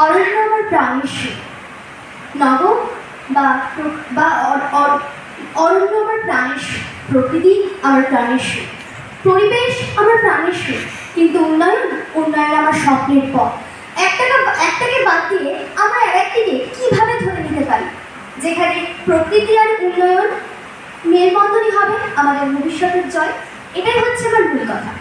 অরণ্য আমার প্রাণের সুর, নগর বা অরণ্য আমার প্রাণের সুর, প্রকৃতি আমার প্রাণের সুর, পরিবেশ আমার প্রাণের সুর, কিন্তু উন্নয়ন আমার স্বপ্নের পথ। একটাকে বাদ দিয়ে আমরা আরেকটিকে কিভাবে ধরে নিতে পারি, যেখানে প্রকৃতি আর উন্নয়ন মেলবন্ধনই হবে আমাদের ভবিষ্যতের জয়? এটাই হচ্ছে আমার মূল কথা।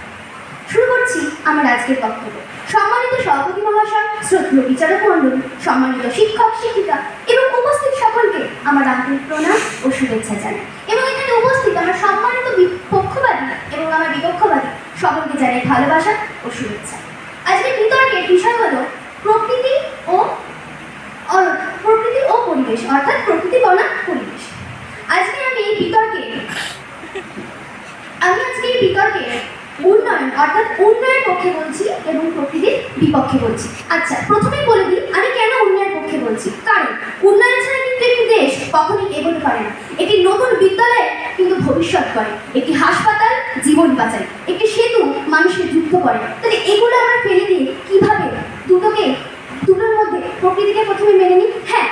শুরু করছি আমার আজকের বক্তব্য। সম্মানিত সভাপতি মহাশয়, শ্রদ্ধেয় বিচারক মণ্ডলী, সম্মানিত শিক্ষক শিক্ষিকা এবং উপস্থিত সকলকে আমার আন্তরিক প্রণাম ও শুভেচ্ছা জানাই, এবং এখানে উপস্থিত আমার সম্মানিত পক্ষবাদী এবং আমার বিপক্ষবাদী সকলকে জানাই ভালোবাসা ও শুভেচ্ছা। আজকের বিতর্কের বিষয় হলো প্রকৃতি ও পরিবেশ, অর্থাৎ প্রকৃতি বনাম পরিবেশ। আজকে আমি এই বিতর্কে উন্নয়ন অর্থাৎ উন্নয়নের পক্ষে বলছি এবং প্রকৃতির বিপক্ষে বলছি। আচ্ছা, প্রথমেই বলে দিই আমি কেন উন্নয়নের পক্ষে বলছি। কারণ উন্নয়ন ছাড়া কিন্তু একটি দেশ কখনোই এগোতে পারে না। একটি নতুন বিদ্যালয় কিন্তু ভবিষ্যৎ করে, একটি হাসপাতাল জীবন বাঁচায়, একটি সেতু মানুষকে যুক্ত করে। তাহলে এগুলো আমরা ফেলে দিয়ে কিভাবে দুটোর মধ্যে প্রকৃতিকে প্রথমে মেনে নিই। হ্যাঁ,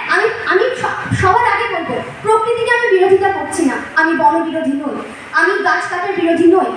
আমি সবার আগে বলবো প্রকৃতিকে আমি বিরোধিতা করছি না, আমি বন বিরোধী নই, আমি গাছ কাটার বিরোধী নই,